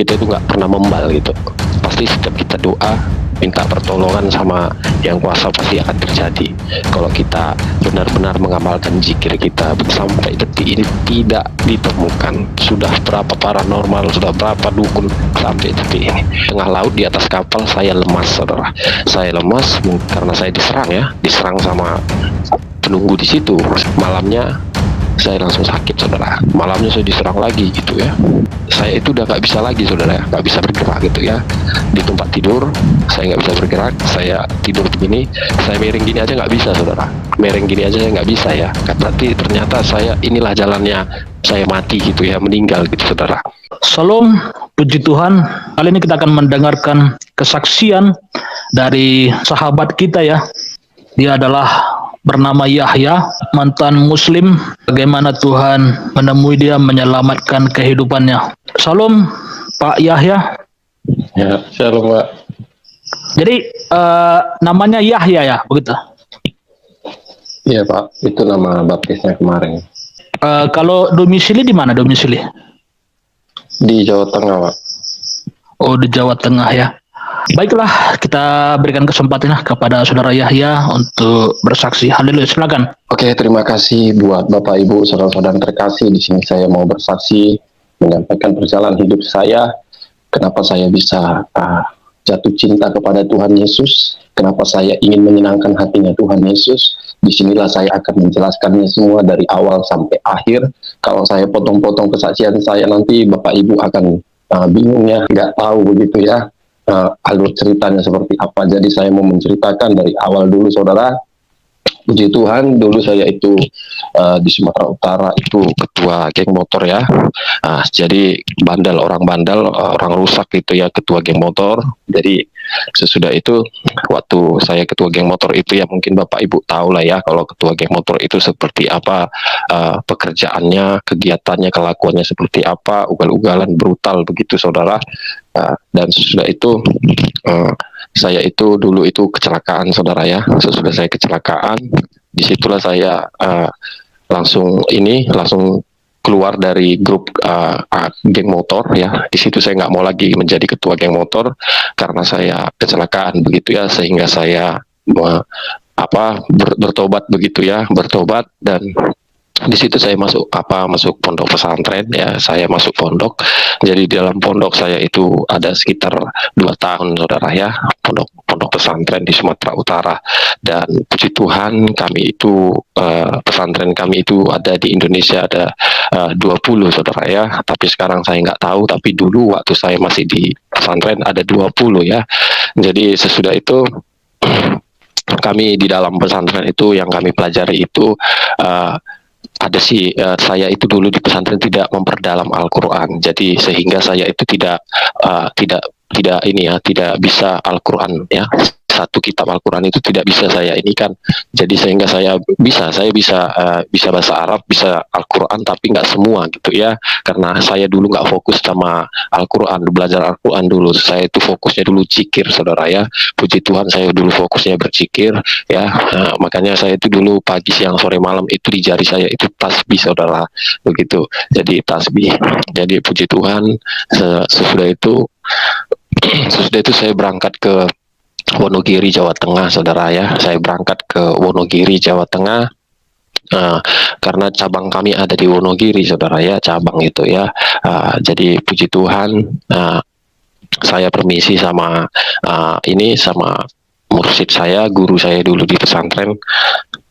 kita itu nggak pernah membal gitu. Pasti setiap kita doa minta pertolongan sama yang kuasa pasti akan terjadi. Kalau kita benar-benar mengamalkan zikir kita sampai detik ini tidak ditemukan. Sudah berapa paranormal, sudah berapa dukun sampai detik ini. Tengah laut di atas kapal saya lemas, saudara. Saya lemas karena saya diserang sama penunggu di situ. Malamnya saya langsung sakit, saudara. Malamnya saya diserang lagi gitu ya. Saya itu udah nggak bisa lagi, saudara, nggak bisa bergerak gitu ya. Di tempat tidur saya nggak bisa bergerak. Saya tidur begini, saya miring gini aja nggak bisa, saudara. Miring gini aja nggak bisa ya. Berarti ternyata saya inilah jalannya saya mati gitu ya, meninggal gitu, saudara. Salam, puji Tuhan. Kali ini kita akan mendengarkan kesaksian dari sahabat kita ya. Dia adalah bernama Yahya, mantan muslim. Bagaimana Tuhan menemui dia, menyelamatkan kehidupannya. Salam Pak Yahya. Ya, shalom Pak. Jadi namanya Yahya ya, begitu? Iya Pak, itu nama baptisnya kemarin. Kalau domisili di mana domisili? Di Jawa Tengah Pak. Oh, di Jawa Tengah ya. Baiklah, kita berikan kesempatan kepada saudara Yahya untuk bersaksi. Haleluya, silakan. Oke, terima kasih buat Bapak Ibu saudara-saudara terkasih. Di sini saya mau bersaksi menyampaikan perjalanan hidup saya. Kenapa saya bisa jatuh cinta kepada Tuhan Yesus? Kenapa saya ingin menyenangkan hatinya Tuhan Yesus? Disinilah saya akan menjelaskannya semua dari awal sampai akhir. Kalau saya potong-potong kesaksian saya nanti Bapak Ibu akan bingung ya, nggak tahu begitu ya. Alur ceritanya seperti apa. Jadi saya mau menceritakan dari awal dulu, saudara. Puji Tuhan, dulu saya itu di Sumatera Utara itu ketua geng motor ya. Jadi orang bandel, orang rusak gitu ya, ketua geng motor. Jadi sesudah itu waktu saya ketua geng motor itu ya, mungkin Bapak Ibu tahu lah ya kalau ketua geng motor itu seperti apa, pekerjaannya, kegiatannya, kelakuannya seperti apa, ugal-ugalan, brutal begitu, saudara. Dan sesudah itu saya itu dulu itu kecelakaan, saudara ya. Sesudah saya kecelakaan, disitulah saya langsung keluar dari grup geng motor ya. Di situ saya nggak mau lagi menjadi ketua geng motor karena saya kecelakaan begitu ya, sehingga saya bertobat begitu ya, bertobat. Dan di situ saya masuk pondok pesantren ya. Saya masuk pondok. Jadi di dalam pondok saya itu ada sekitar 2 tahun, saudara ya, pondok pesantren di Sumatera Utara. Dan puji Tuhan kami itu pesantren kami itu ada di Indonesia ada 20, saudara ya. Tapi sekarang saya nggak tahu, tapi dulu waktu saya masih di pesantren ada 20 ya. Jadi sesudah itu kami di dalam pesantren itu yang kami pelajari itu saya itu dulu di pesantren tidak memperdalam Al-Quran, jadi sehingga saya itu tidak bisa Al-Quran ya. Satu kitab Al-Quran itu tidak bisa saya ini kan. Jadi sehingga saya bisa bahasa Arab, bisa Al-Quran, tapi nggak semua gitu ya. Karena saya dulu nggak fokus sama Al-Quran, belajar Al-Quran dulu. Saya itu fokusnya dulu zikir, saudara ya. Puji Tuhan saya dulu fokusnya berzikir ya. Makanya saya itu dulu pagi, siang, sore, malam itu di jari saya itu tasbih, saudara. Begitu. Jadi tasbih. Jadi puji Tuhan sesudah itu saya berangkat ke Wonogiri, Jawa Tengah, saudara ya. Saya berangkat ke Wonogiri, Jawa Tengah karena cabang kami ada di Wonogiri, saudara ya, cabang itu ya. Jadi puji Tuhan, saya permisi sama sama mursyid saya, guru saya dulu di pesantren.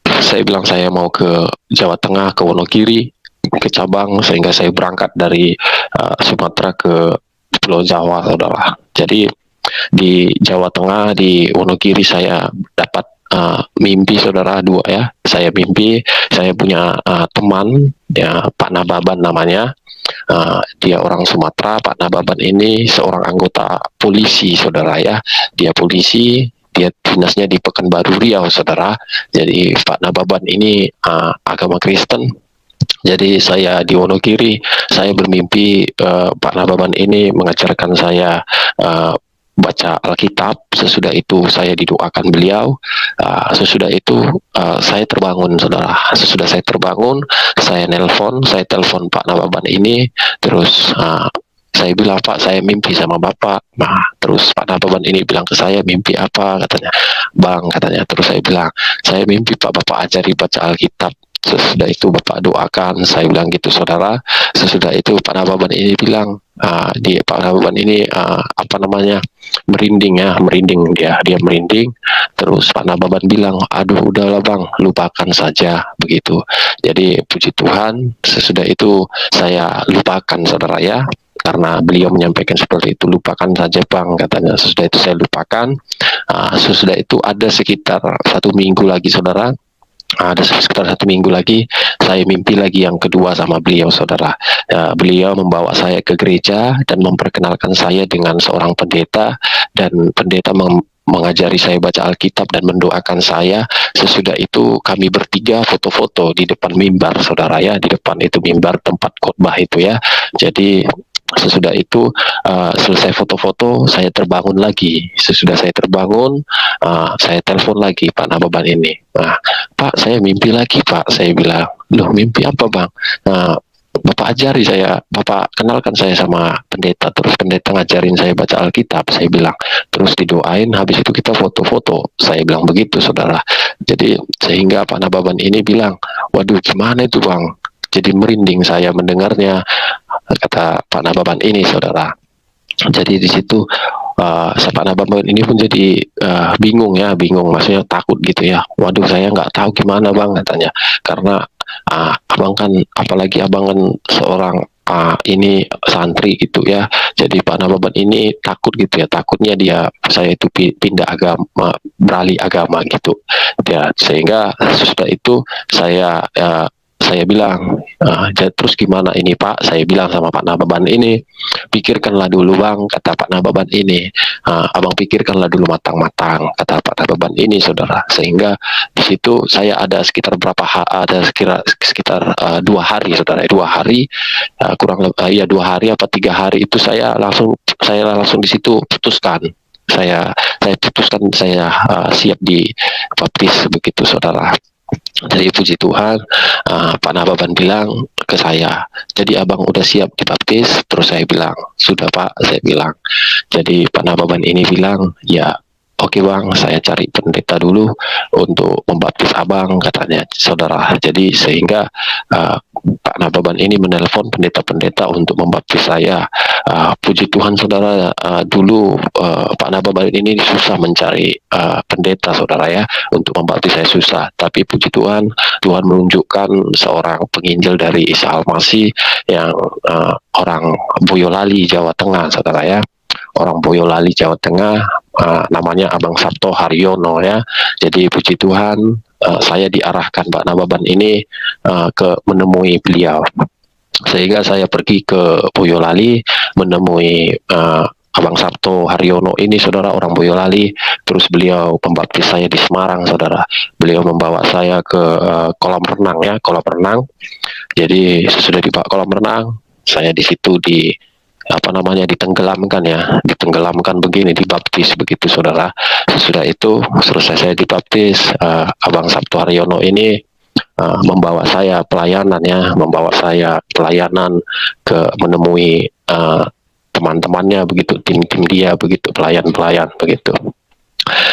Saya bilang saya mau ke Jawa Tengah, ke Wonogiri, ke cabang, sehingga saya berangkat dari Sumatera ke Pulau Jawa, saudara. Jadi di Jawa Tengah, di Wonogiri, saya dapat mimpi, saudara, 2 ya. Saya mimpi saya punya teman ya, Pak Nababan namanya. Dia orang Sumatera. Pak Nababan ini seorang anggota polisi, saudara ya. Dia polisi, dia dinasnya di Pekanbaru Riau, saudara. Jadi Pak Nababan ini agama Kristen. Jadi saya di Wonogiri, saya bermimpi Pak Nababan ini mengajarkan saya baca Alkitab. Sesudah itu saya didoakan beliau. Sesudah itu saya terbangun, saudara. Sesudah saya terbangun, saya telepon Pak Nababan ini. Terus saya bilang, Pak, saya mimpi sama Bapak. Nah, terus Pak Nababan ini bilang ke saya, mimpi apa? Katanya, Bang, katanya. Terus saya bilang, saya mimpi Pak, Bapak ajari baca Alkitab. Sesudah itu Bapak doakan, saya bilang gitu, saudara. Sesudah itu Pak Nababan ini bilang, Pak Nababan ini apa namanya, merinding ya, merinding dia merinding. Terus Pak Nababan bilang, aduh udahlah Bang, lupakan saja, begitu. Jadi puji Tuhan, sesudah itu saya lupakan, saudara ya, karena beliau menyampaikan seperti itu, lupakan saja Bang, katanya. Sesudah itu saya lupakan. Sesudah itu ada sekitar 1 minggu lagi, saudara. Ada sekitar 1 minggu lagi, saya mimpi lagi yang kedua sama beliau, saudara. Beliau membawa saya ke gereja dan memperkenalkan saya dengan seorang pendeta, dan pendeta mengajari saya baca Alkitab dan mendoakan saya. Sesudah itu kami bertiga foto-foto di depan mimbar, saudara ya, di depan itu mimbar tempat khotbah itu ya. Jadi sesudah itu selesai foto-foto, saya terbangun lagi. Sesudah saya terbangun, saya telepon lagi Pak Nababan ini. Pak, saya mimpi lagi Pak. Saya bilang, loh mimpi apa Bang? Bapak ajari saya, Bapak kenalkan saya sama pendeta, terus pendeta ngajarin saya baca Alkitab. Saya bilang, terus didoain, habis itu kita foto-foto. Saya bilang begitu, saudara. Jadi sehingga Pak Nababan ini bilang, waduh gimana itu Bang? Jadi merinding saya mendengarnya, kata Pak Nababan ini, saudara. Jadi di situ Pak Nababan ini pun jadi bingung, maksudnya takut gitu ya. Waduh, saya nggak tahu gimana Bang, katanya. Karena abang kan, apalagi abang kan seorang ini santri gitu ya. Jadi Pak Nababan ini takut gitu ya, takutnya saya itu pindah agama, beralih agama gitu. Ya, sehingga sesudah itu saya bilang, terus gimana ini Pak? Saya bilang sama Pak Nababan ini, pikirkanlah dulu Bang, kata Pak Nababan ini. Abang pikirkanlah dulu matang-matang, kata Pak Nababan ini, saudara. Sehingga di situ saya ada sekitar sekitar 2 hari, saudara. 2 hari, kurang lebih 2 hari apa 3 hari itu saya langsung di situ putuskan. Saya putuskan saya siap dibaptis, begitu, saudara. Jadi puji Tuhan, Pak Nababan bilang ke saya, jadi abang udah siap dibaptis? Terus saya bilang, sudah Pak, saya bilang. Jadi Pak Nababan ini bilang, ya oke Bang, saya cari pendeta dulu untuk membaptis abang, katanya, saudara. Jadi sehingga Pak Nababan ini menelpon pendeta-pendeta untuk membaptis saya. Puji Tuhan, saudara, dulu Pak Nababan ini susah mencari pendeta, saudara ya, untuk membaptis saya susah. Tapi puji Tuhan, Tuhan menunjukkan seorang penginjil dari Isa Al-Masih yang orang Boyolali, Jawa Tengah, saudara ya. Orang Boyolali, Jawa Tengah, namanya Abang Sabto Haryono ya. Jadi puji Tuhan, saya diarahkan Pak Nababan ini menemui beliau. Sehingga saya pergi ke Boyolali menemui Abang Sabto Haryono ini, saudara, orang Boyolali. Terus beliau membaptis saya di Semarang, saudara. Beliau membawa saya ke kolam renang ya, kolam renang. Jadi sesudah di kolam renang, saya di situ ditenggelamkan begini, dibaptis begitu, saudara. Sesudah itu selesai saya dibaptis, Abang Sabto Haryono ini membawa saya pelayanan ke menemui teman-temannya begitu, tim-tim dia begitu, pelayan-pelayan begitu.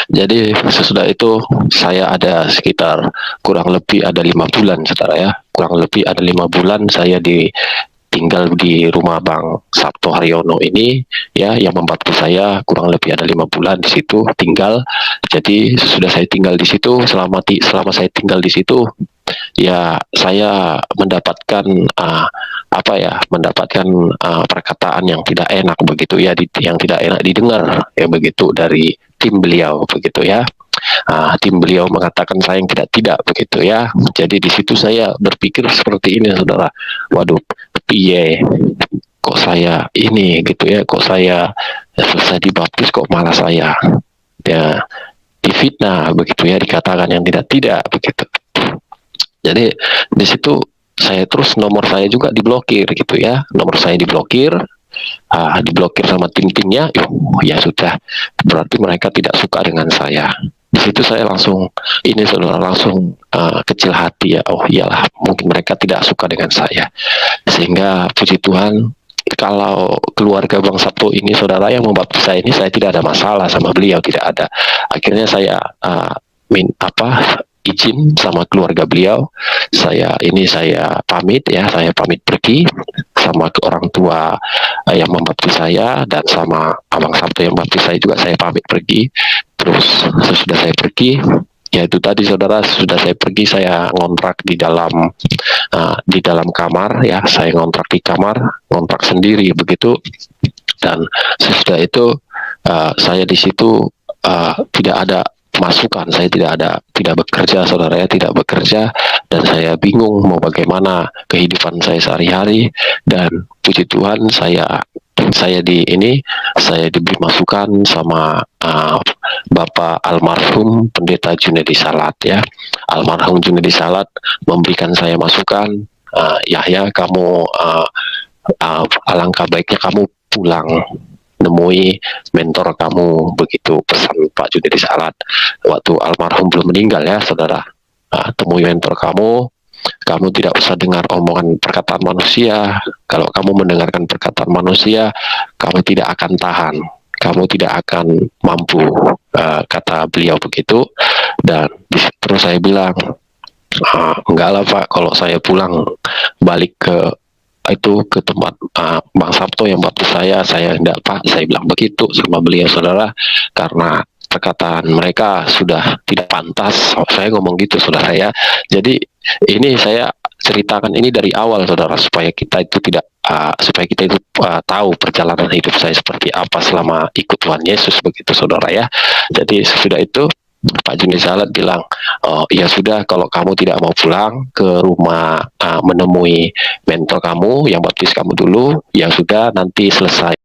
Jadi sesudah itu saya ada sekitar kurang lebih ada 5 bulan, saudara ya. Kurang lebih ada 5 bulan saya tinggal di rumah Bang Sabto Haryono ini ya, yang membaptis saya. Kurang lebih ada 5 bulan di situ tinggal. Jadi sudah saya tinggal di situ, selama saya tinggal di situ ya, saya mendapatkan perkataan yang tidak enak begitu ya, yang tidak enak didengar ya, begitu, dari tim beliau begitu ya. Tim beliau mengatakan saya yang tidak begitu ya. Jadi di situ saya berpikir seperti ini, saudara. Waduh, piye kok saya ini gitu ya, kok saya selesai dibaptis kok malah saya ya difitnah begitu ya, dikatakan yang tidak begitu. Jadi di situ saya terus, nomor saya juga diblokir gitu ya, nomor saya diblokir. Diblokir sama tim-timnya. Ya sudah, berarti mereka tidak suka dengan saya. Di situ saya langsung kecil hati ya. Oh iyalah, mungkin mereka tidak suka dengan saya. Sehingga puji Tuhan, kalau keluarga Bang Sabto ini, saudara, yang membaptis saya ini, saya tidak ada masalah sama beliau, tidak ada. Akhirnya saya izin sama keluarga beliau, saya pamit ya, saya pamit pergi sama ke orang tua yang membaptis saya, dan sama Abang Sabto yang membaptis saya juga saya pamit pergi. Terus sesudah saya pergi, ya itu tadi saudara, sudah saya pergi, saya ngontrak di dalam kamar ya, saya ngontrak di kamar, ngontrak sendiri begitu. Dan sesudah itu saya di situ tidak ada masukan, saya tidak bekerja, saudara ya, tidak bekerja, dan saya bingung mau bagaimana kehidupan saya sehari-hari. Dan puji Tuhan, saya diberi masukan sama Bapak almarhum Pendeta Junedi Salat ya. Almarhum Junedi Salat memberikan saya masukan, Yahya, kamu alangkah baiknya kamu pulang nemui mentor kamu, begitu pesan Pak Junedi Salat waktu almarhum belum meninggal ya, saudara. Temui mentor kamu tidak usah dengar omongan perkataan manusia. Kalau kamu mendengarkan perkataan manusia, kamu tidak akan tahan, kamu tidak akan mampu, kata beliau begitu. Dan terus saya bilang, enggak lah Pak, kalau saya pulang balik ke tempat Bang Sabto yang baptis saya enggak Pak, saya bilang begitu sama beliau, saudara, karena perkataan mereka sudah tidak pantas. Saya ngomong gitu, saudara ya. Jadi ini saya ceritakan ini dari awal, saudara, supaya kita itu tahu perjalanan hidup saya seperti apa selama ikut Tuhan Yesus, begitu saudara ya. Jadi sesudah itu Pak Junedi Salat bilang, oh ya sudah, kalau kamu tidak mau pulang ke rumah menemui mentor kamu yang baptis kamu dulu, ya sudah, nanti selesai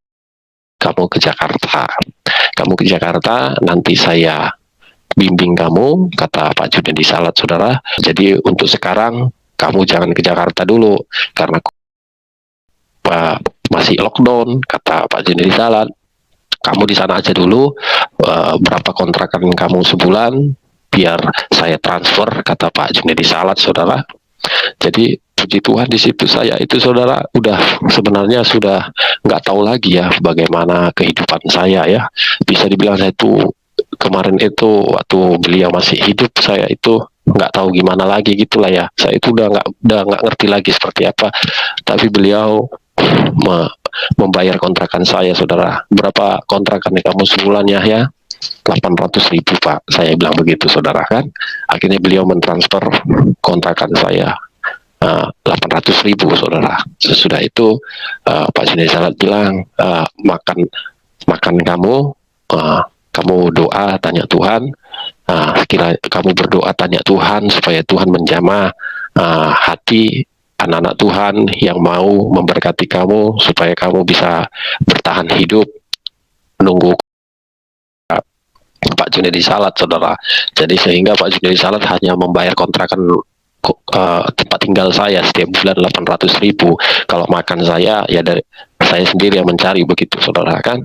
kamu ke Jakarta. Kamu ke Jakarta, nanti saya bimbing kamu, kata Pak Junedi Salat, saudara. Jadi untuk sekarang kamu jangan ke Jakarta dulu, karena masih lockdown, kata Pak Junedi Salat. Kamu di sana aja dulu, berapa kontrakan kamu sebulan, biar saya transfer, kata Pak Junedi Salat, saudara. Jadi puji Tuhan, di situ saya itu, saudara, sebenarnya sudah nggak tahu lagi ya bagaimana kehidupan saya ya. Bisa dibilang saya itu kemarin itu waktu beliau masih hidup, saya itu nggak tahu gimana lagi gitulah ya. Saya itu udah nggak ngerti lagi seperti apa. Tapi beliau membayar kontrakan saya, saudara. Berapa kontrakan kamu sebulan ya? 800.000 Pak, saya bilang begitu, saudara kan. Akhirnya beliau mentransfer kontrakan saya 800.000, saudara. Sesudah itu Pak Junedi Salat bilang, makan kamu doa tanya Tuhan, kira kamu berdoa tanya Tuhan supaya Tuhan menjamah hati anak-anak Tuhan yang mau memberkati kamu, supaya kamu bisa bertahan hidup menunggu Pak Junedi Salat, saudara. Jadi sehingga Pak Junedi Salat hanya membayar kontrakan tempat tinggal saya setiap bulan 800.000. Kalau makan saya ya dari saya sendiri yang mencari, begitu saudara kan.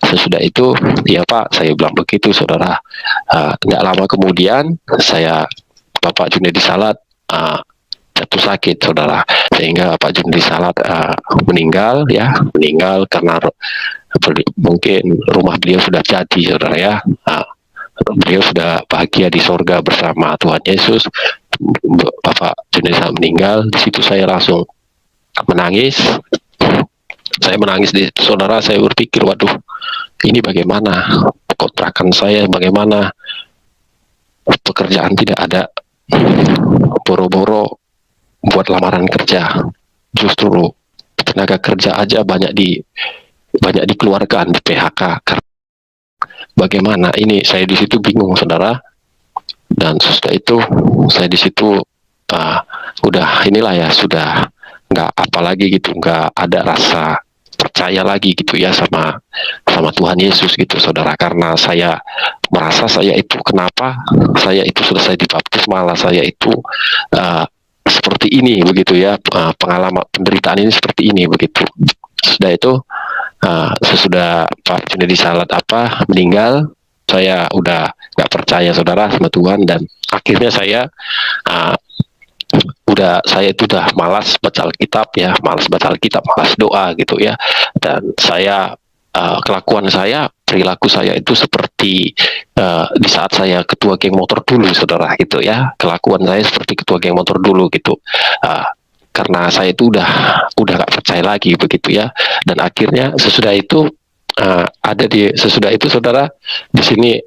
Sesudah itu ya Pak, saya bilang begitu, saudara. Nggak lama kemudian Bapak Junedi Salat jatuh sakit, saudara, sehingga Pak Junedi Salat meninggal karena mungkin rumah beliau sudah jadi, saudara ya. Beliau sudah bahagia di sorga bersama Tuhan Yesus. Bapak Junedi Salat meninggal, di situ saya langsung menangis. Saya menangis saudara. Saya berpikir, waduh, ini bagaimana kontrakan saya, bagaimana pekerjaan tidak ada, boro-boro buat lamaran kerja, justru tenaga kerja aja banyak dikeluarkan, di PHK. Bagaimana ini? Saya di situ bingung, saudara. Dan sesudah itu saya di situ udah inilah ya, sudah nggak apa lagi gitu, nggak ada rasa percaya lagi gitu ya sama Tuhan Yesus gitu, saudara. Karena saya merasa saya itu, kenapa saya itu selesai dibaptis malah saya itu seperti ini, begitu ya, pengalaman penderitaan ini seperti ini, begitu. Sudah itu sesudah Pak Junedi Salat meninggal, saya udah nggak percaya, saudara, sama Tuhan. Dan akhirnya saya saya itu udah malas baca Alkitab ya, malas baca Alkitab, malas doa gitu ya. Dan saya kelakuan saya, perilaku saya itu seperti di saat saya ketua geng motor dulu, saudara, gitu ya. Kelakuan saya seperti ketua geng motor dulu gitu. Uh, karena saya itu udah gak percaya lagi begitu ya. Dan akhirnya sesudah itu sesudah itu, saudara, di sini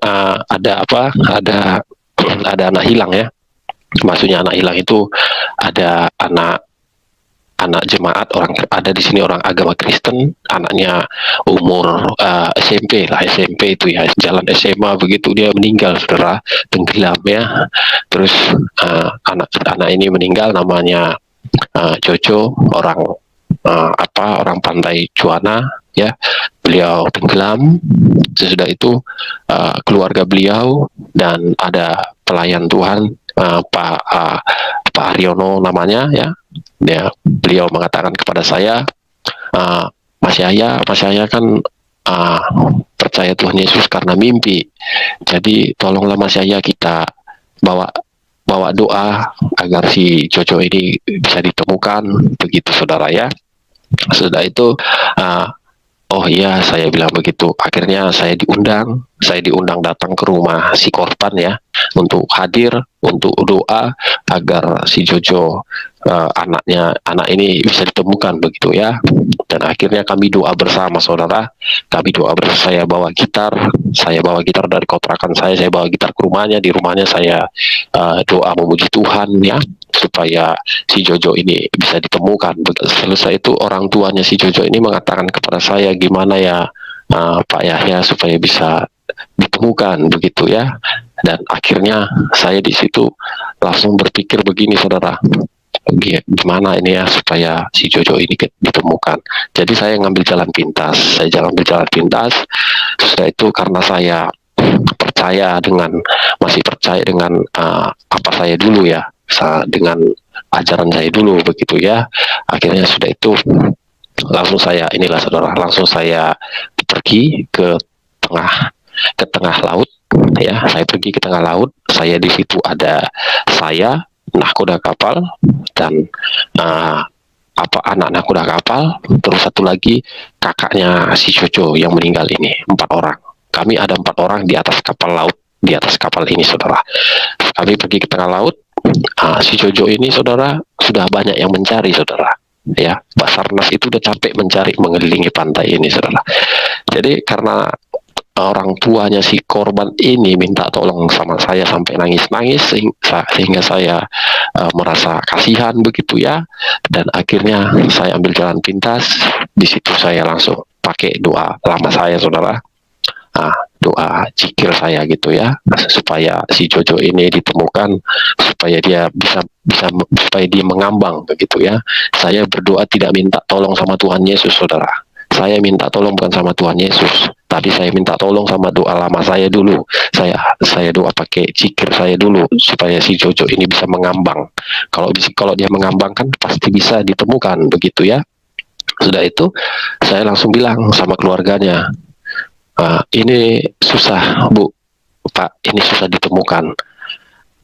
ada apa? Ada anak hilang ya. Maksudnya anak hilang itu ada anak jemaat, ada di sini orang agama Kristen, anaknya umur SMP lah, SMP itu ya, jalan SMA begitu dia meninggal, saudara, tenggelam ya. Terus anak ini meninggal, namanya Jojo, orang pantai Cuana ya. Beliau tenggelam. Sesudah itu keluarga beliau dan ada pelayan Tuhan, Pak Aryono namanya ya. Beliau mengatakan kepada saya, Mas Yahya kan percaya Tuhan Yesus karena mimpi. Jadi tolonglah Mas Yahya, kita bawa doa agar si Jojo ini bisa ditemukan begitu, saudara ya. Sudah itu oh iya, saya bilang begitu. Akhirnya saya diundang datang ke rumah si korban ya, untuk hadir, untuk doa agar si Jojo, anak ini bisa ditemukan begitu ya. Dan akhirnya kami doa bersama, saudara. Kami doa bersama, saya bawa gitar dari kontrakan saya bawa gitar ke rumahnya. Di rumahnya saya doa memuji Tuhan ya, supaya si Jojo ini bisa ditemukan. Selesai itu orang tuanya si Jojo ini mengatakan kepada saya, gimana ya Pak Yahya supaya bisa ditemukan begitu ya. Dan akhirnya saya di situ langsung berpikir begini, saudara, gimana ini ya supaya si Jojo ini ditemukan. Jadi saya ngambil jalan pintas, Setelah itu karena saya masih percaya dengan apa saya dulu ya, dengan ajaran saya dulu begitu ya. Akhirnya sudah itu langsung saya langsung saya pergi ke tengah laut ya. Saya pergi ke tengah laut. Saya di situ ada nahkoda kapal dan anak nahkoda kapal, terus satu lagi kakaknya si Jojo yang meninggal ini. 4 orang. Kami ada 4 orang di atas kapal laut, di atas kapal ini, saudara. Kami pergi ke tengah laut. Si Jojo ini, saudara, sudah banyak yang mencari, saudara. Ya, Basarnas itu udah capek mencari mengelilingi pantai ini, saudara. Jadi karena orang tuanya si korban ini minta tolong sama saya sampai nangis-nangis, sehingga saya merasa kasihan begitu ya. Dan akhirnya saya ambil jalan pintas. Di situ saya langsung pakai doa lama saya, saudara. Doa zikir saya gitu ya, supaya si Jojo ini ditemukan, supaya dia supaya dia mengambang begitu ya. Saya berdoa tidak minta tolong sama Tuhan Yesus, saudara. Saya minta tolong bukan sama Tuhan Yesus, tapi saya minta tolong sama doa lama saya dulu. Saya doa pakai zikir saya dulu supaya si Jojo ini bisa mengambang. Kalau dia mengambang kan pasti bisa ditemukan begitu ya. Sudah itu saya langsung bilang sama keluarganya, ini susah Bu, Pak, ini susah ditemukan.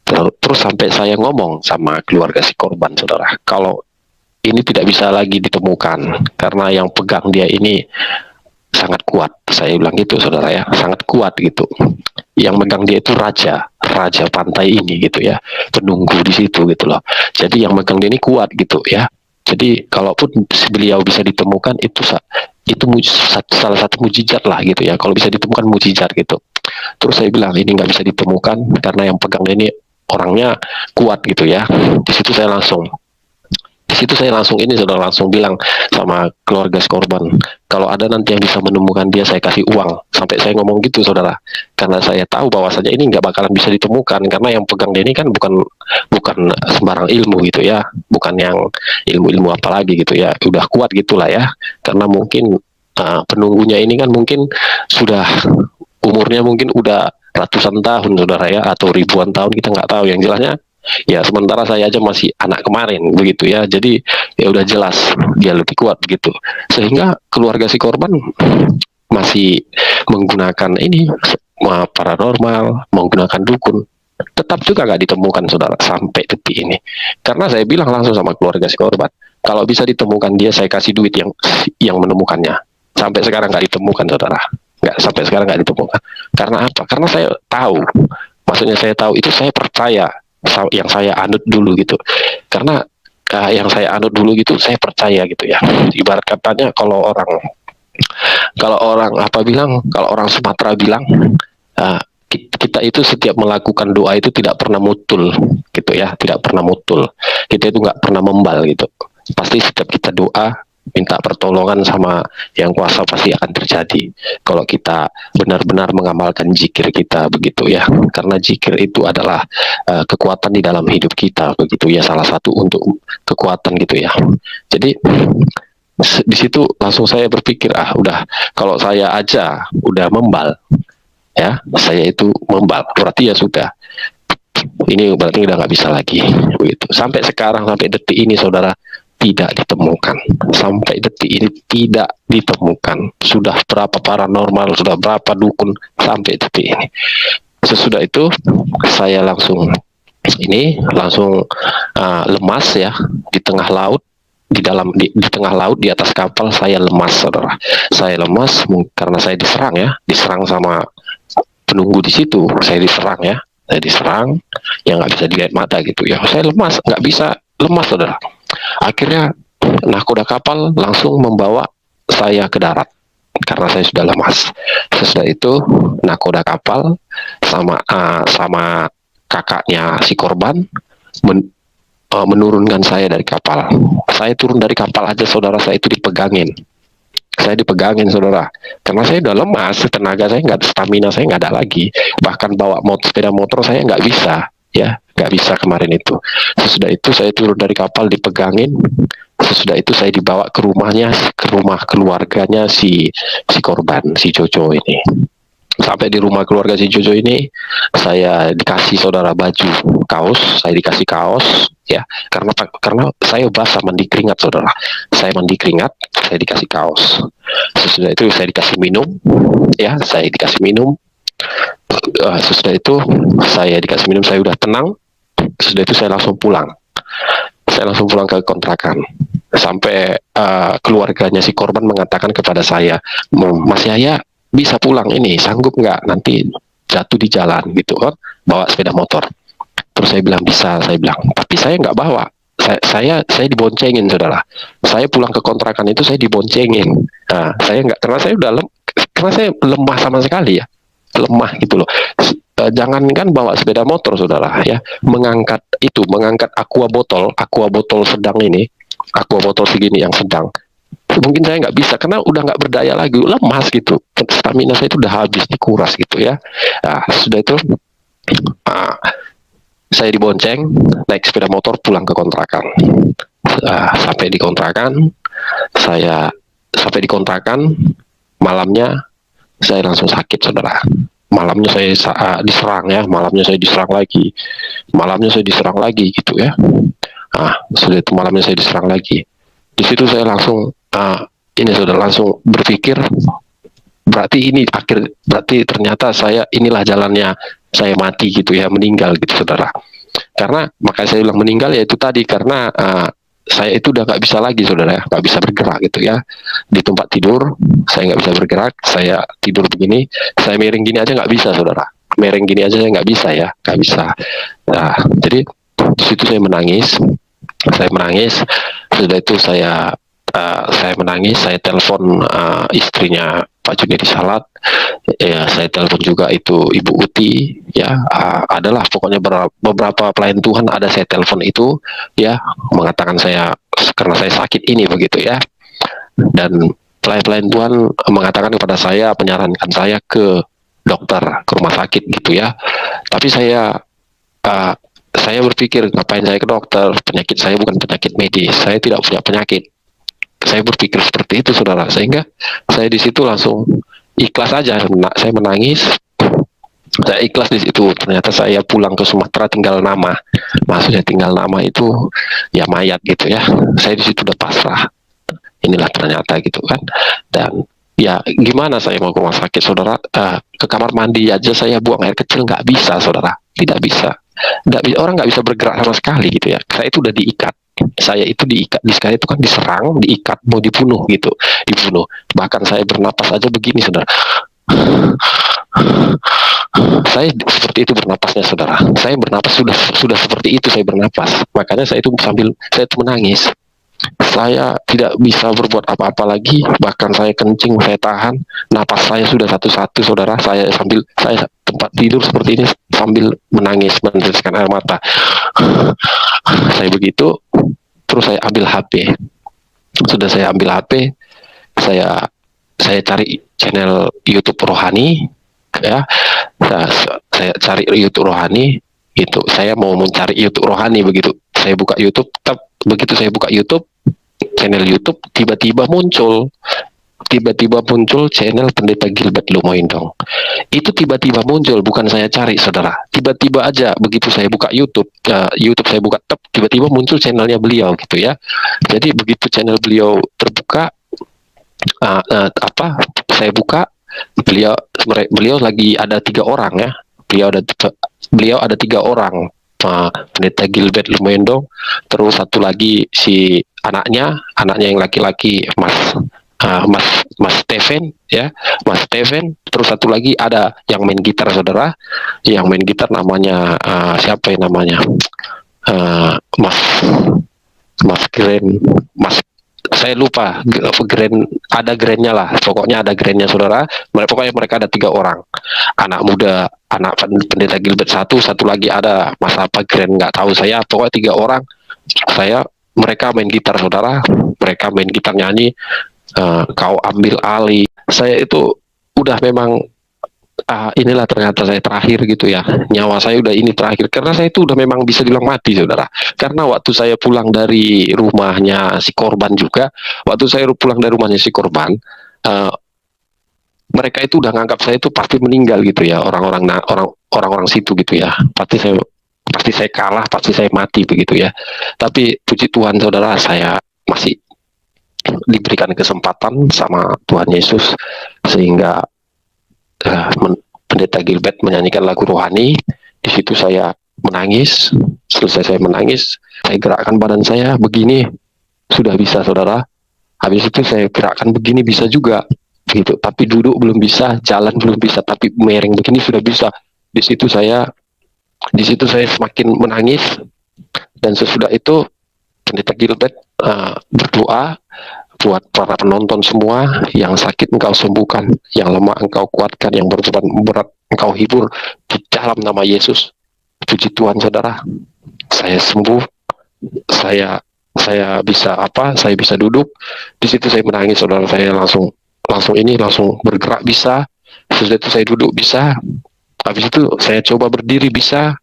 Terus sampai saya ngomong sama keluarga si korban, saudara, kalau ini tidak bisa lagi ditemukan karena yang pegang dia ini sangat kuat. Saya bilang gitu, saudara ya, sangat kuat gitu. Yang megang dia itu raja pantai ini gitu ya, penunggu di situ gitu loh. Jadi yang megang dia ini kuat gitu ya. Jadi kalaupun beliau bisa ditemukan, itu salah satu mujizat lah gitu ya. Kalau bisa ditemukan mujizat gitu. Terus saya bilang ini nggak bisa ditemukan karena yang pegang ini orangnya kuat gitu ya. Di situ saya langsung saudara, langsung bilang sama keluarga korban, kalau ada nanti yang bisa menemukan dia, saya kasih uang. Sampai saya ngomong gitu, saudara, karena saya tahu bahwasanya ini nggak bakalan bisa ditemukan karena yang pegang dia ini kan bukan sembarang ilmu gitu ya, bukan yang ilmu apalagi gitu ya, udah kuat gitulah ya. Karena mungkin penunggunya ini kan mungkin sudah umurnya mungkin udah ratusan tahun, saudara ya, atau ribuan tahun, kita nggak tahu. Yang jelasnya ya, sementara saya aja masih anak kemarin begitu ya. Jadi ya udah jelas dia lebih kuat begitu. Sehingga keluarga si korban masih menggunakan ini paranormal, menggunakan dukun. tetap juga nggak ditemukan saudara sampai detik ini. Karena saya bilang langsung sama keluarga si korban, kalau bisa ditemukan dia, saya kasih duit yang menemukannya. Sampai sekarang nggak ditemukan saudara, nggak, sampai sekarang nggak ditemukan. Karena apa? Karena saya tahu, maksudnya saya tahu itu, saya percaya yang saya anut dulu gitu. Karena yang saya anut dulu gitu, saya percaya gitu ya. Ibarat katanya kalau orang Sumatera bilang, kita itu setiap melakukan doa itu tidak pernah mutul gitu ya, tidak pernah mutul. Kita itu nggak pernah membal gitu. Pasti setiap kita doa minta pertolongan sama yang kuasa, pasti akan terjadi kalau kita benar-benar mengamalkan zikir kita begitu ya. Karena zikir itu adalah kekuatan di dalam hidup kita begitu ya, salah satu untuk kekuatan gitu ya. Jadi di situ langsung saya berpikir, udah, kalau saya aja udah membal ya, saya itu membal, berarti ya sudah, ini berarti udah nggak bisa lagi begitu. Sampai sekarang, sampai detik ini saudara, tidak ditemukan. Sampai detik ini tidak ditemukan. Sudah berapa paranormal, sudah berapa dukun, sampai detik ini. Sesudah itu saya langsung lemas ya, di tengah laut, di tengah laut, di atas kapal, saya lemas saudara. Saya lemas karena saya diserang sama penunggu di situ. Saya diserang yang nggak bisa dilihat mata gitu ya. Saya lemas, nggak bisa lemas saudara. Akhirnya nahkoda kapal langsung membawa saya ke darat karena saya sudah lemas. Sesudah itu nahkoda kapal sama kakaknya si korban menurunkan saya dari kapal. Saya turun dari kapal aja saudara, saya itu dipegangin. Saya dipegangin saudara, karena saya udah lemas, tenaga saya nggak, stamina saya nggak ada lagi. Bahkan bawa sepeda motor saya nggak bisa ya, nggak bisa kemarin itu. Sesudah itu saya turun dari kapal, dipegangin. Sesudah itu saya dibawa ke rumahnya, ke rumah keluarganya si korban, si Jojo ini. Sampai di rumah keluarga si Jojo ini, saya dikasih saudara baju, kaos, saya dikasih kaos ya, karena saya basah mandi keringat saudara. Saya mandi keringat, saya dikasih kaos. Sesudah itu saya dikasih minum ya, saya dikasih minum. Sesudah itu saya dikasih minum, saya udah tenang. Sesudah itu saya langsung pulang. Saya langsung pulang ke kontrakan. Sampai keluarganya si korban mengatakan kepada saya, Mas Yahya bisa pulang ini, sanggup nggak nanti jatuh di jalan gitu kan, bawa sepeda motor. Terus saya bilang bisa, saya bilang, tapi saya nggak bawa. Saya diboncengin saudara. Saya pulang ke kontrakan itu saya diboncengin. Nah, saya nggak, karena saya udah karena saya lemah sama sekali ya, lemah gitu loh. Jangankan bawa sepeda motor saudara ya, mengangkat aqua botol sedang ini, aqua botol segini yang sedang, mungkin saya nggak bisa karena udah nggak berdaya lagi, lemas gitu, stamina saya itu udah habis, dikuras gitu ya. Nah, sudah itu saya dibonceng naik sepeda motor pulang ke kontrakan. Sampai di kontrakan malamnya saya langsung sakit saudara. Malamnya saya diserang ya, malamnya saya diserang lagi gitu ya. Sudah itu malamnya saya diserang lagi. Di situ saya langsung ini saudara, langsung berpikir, berarti ternyata inilah jalannya saya mati gitu ya, meninggal gitu saudara. Karena makanya saya bilang meninggal ya itu tadi, karena saya itu udah nggak bisa lagi saudara ya, nggak bisa bergerak gitu ya. Di tempat tidur saya nggak bisa bergerak, saya tidur begini, saya miring gini aja nggak bisa saudara, miring gini aja saya nggak bisa ya, nggak bisa. Nah, jadi di situ saya menangis. Sudah itu saya menangis, saya telepon istrinya Pak Junedi Salat, ya saya telepon juga itu Ibu Uti, ya adalah pokoknya beberapa pelayan Tuhan ada saya telepon itu, ya mengatakan karena saya sakit ini begitu ya, dan pelayan Tuhan mengatakan kepada saya, menyarankan saya ke dokter, ke rumah sakit gitu ya, tapi saya berpikir ngapain saya ke dokter, penyakit saya bukan penyakit medis, saya tidak punya penyakit. Saya berpikir seperti itu saudara, sehingga saya di situ langsung ikhlas aja. Saya menangis, saya ikhlas di situ. Ternyata saya pulang ke Sumatera tinggal nama, maksudnya tinggal nama itu ya mayat gitu ya. Saya di situ udah pasrah, inilah ternyata gitu kan. Dan ya gimana saya mau ke rumah sakit saudara, ke kamar mandi aja saya buang air kecil nggak bisa saudara, tidak bisa. orang nggak bisa bergerak sama sekali gitu ya. Saya itu udah diikat. Saya itu diikat di sekali itu kan diserang, diikat, mau dibunuh gitu, dibunuh. Bahkan saya bernapas aja begini, saudara. Saya seperti itu bernapasnya, saudara. Saya bernapas sudah seperti itu saya bernapas. Makanya saya itu saya itu menangis. Saya tidak bisa berbuat apa-apa lagi. Bahkan saya kencing, saya tahan. Napas saya sudah satu-satu, saudara. Saya tempat tidur seperti ini sambil menangis, meneteskan air mata. Saya begitu. Terus saya ambil HP. Sudah saya ambil HP, saya cari channel YouTube Rohani, ya. Saya cari YouTube Rohani, gitu. Saya mau mencari YouTube Rohani begitu. Saya buka YouTube, begitu saya buka YouTube, channel YouTube, tiba-tiba muncul channel Pendeta Gilbert Lumoindong. Itu tiba-tiba muncul, bukan saya cari, saudara. Tiba-tiba aja begitu saya buka YouTube, saya buka tiba-tiba muncul channelnya beliau gitu ya. Jadi begitu channel beliau terbuka, saya buka, beliau lagi ada 3 orang ya. Beliau ada 3 orang. Pendeta Gilbert Lumoindong, terus satu lagi si anaknya yang laki-laki, Mas Steven ya, Mas Steven. Terus satu lagi ada yang main gitar, saudara. Yang main gitar namanya siapa ya namanya? Mas Gren, saya lupa, ada Grennya lah, pokoknya ada Grennya, saudara. Pokoknya mereka ada 3 orang, anak muda, anak Pendeta Gilbert satu lagi ada Mas apa Gren, nggak tahu saya, pokoknya 3 orang. Mereka main gitar, saudara. Mereka main gitar nyanyi, kau ambil alih. Saya itu udah memang inilah ternyata saya terakhir gitu ya, nyawa saya udah ini terakhir, karena saya itu udah memang bisa bilang mati, saudara. Karena waktu saya pulang dari rumahnya si korban juga, mereka itu udah nganggap saya itu pasti meninggal gitu ya, orang-orang situ gitu ya, pasti saya kalah, pasti saya mati begitu ya. Tapi puji Tuhan, saudara, saya masih diberikan kesempatan sama Tuhan Yesus sehingga Pendeta Gilbert menyanyikan lagu rohani. Di situ saya menangis. Selesai saya menangis, saya gerakkan badan saya begini, sudah bisa, saudara. Habis itu saya gerakkan begini, bisa juga gitu. Tapi duduk belum bisa, jalan belum bisa, tapi mereng begini sudah bisa. Di situ saya semakin menangis. Dan sesudah itu Pendeta Gilbert berdoa buat para penonton semua, yang sakit engkau sembuhkan, yang lemah engkau kuatkan, yang berbeban berat engkau hibur, di dalam nama Yesus. Puji Tuhan, saudara, saya sembuh. Saya bisa duduk. Di situ saya menangis, saudara. Saya langsung bergerak bisa. Sesudah itu saya duduk bisa. Habis itu saya coba berdiri bisa.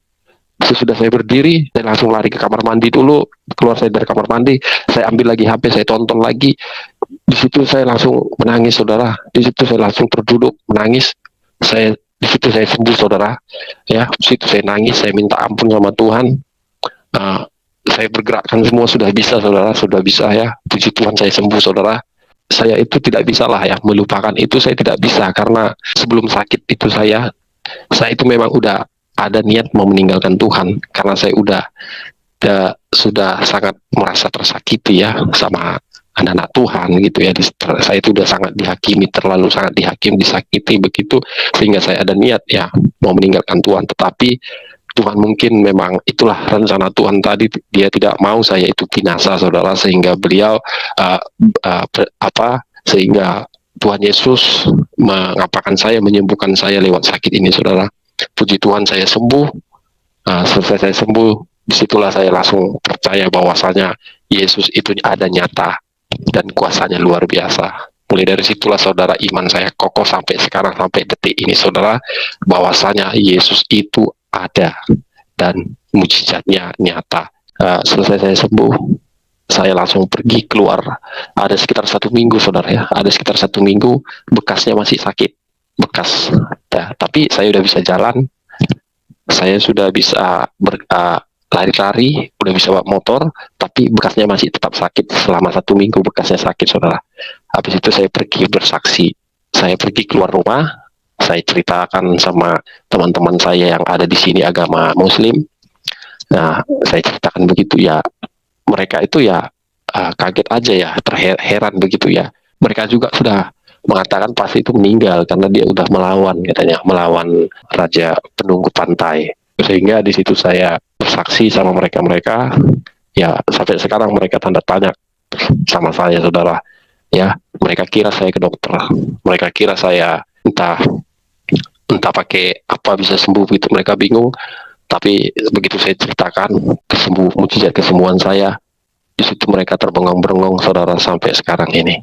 Sesudah saya berdiri, saya langsung lari ke kamar mandi dulu. Keluar saya dari kamar mandi, saya ambil lagi HP, saya tonton lagi. Di situ saya langsung menangis, saudara. Di situ saya langsung terduduk menangis. Di situ saya sembuh, saudara. Ya, di situ saya nangis, saya minta ampun sama Tuhan. Saya bergerakkan semua sudah bisa, saudara, sudah bisa ya. Puji Tuhan, saya sembuh, saudara. Saya itu tidak bisa lah ya, melupakan itu saya tidak bisa, karena sebelum sakit itu saya itu memang udah ada niat mau meninggalkan Tuhan, karena saya sudah sangat merasa tersakiti ya sama anak-anak Tuhan gitu ya. Saya itu udah sangat dihakimi, terlalu sangat disakiti begitu, sehingga saya ada niat ya mau meninggalkan Tuhan. Tetapi Tuhan mungkin memang itulah rencana Tuhan tadi, dia tidak mau saya itu binasa, saudara, sehingga beliau sehingga Tuhan Yesus mengapakan saya, menyembuhkan saya lewat sakit ini, saudara. Puji Tuhan, saya sembuh. Selesai saya sembuh, disitulah saya langsung percaya bahwasanya Yesus itu ada nyata dan kuasanya luar biasa. Mulai dari situlah, saudara, iman saya kokoh sampai sekarang, sampai detik ini, saudara, bahwasanya Yesus itu ada dan mujizatnya nyata. Selesai saya sembuh, saya langsung pergi keluar. Ada sekitar 1 minggu, saudara ya, ada sekitar 1 minggu, bekasnya masih sakit. Bekas ya, tapi saya udah bisa jalan, saya sudah bisa lari-lari, udah bisa bawa motor, tapi bekasnya masih tetap sakit. Selama 1 minggu bekasnya sakit, saudara. Habis itu saya pergi bersaksi, saya pergi keluar rumah, saya ceritakan sama teman-teman saya yang ada di sini agama Muslim, Nah, saya ceritakan begitu ya, mereka itu ya kaget aja ya, terheran begitu ya. Mereka juga sudah mengatakan pasti itu meninggal karena dia udah melawan, katanya melawan raja penunggu pantai. Sehingga di situ saya bersaksi sama mereka-mereka, ya sampai sekarang mereka tanda tanya sama saya, saudara. Ya, mereka kira saya ke dokter, mereka kira saya entah entah pakai apa bisa sembuh gitu, mereka bingung. Tapi begitu saya ceritakan mujizat kesembuhan saya, di situ mereka terbengong-bengong, saudara, sampai sekarang ini.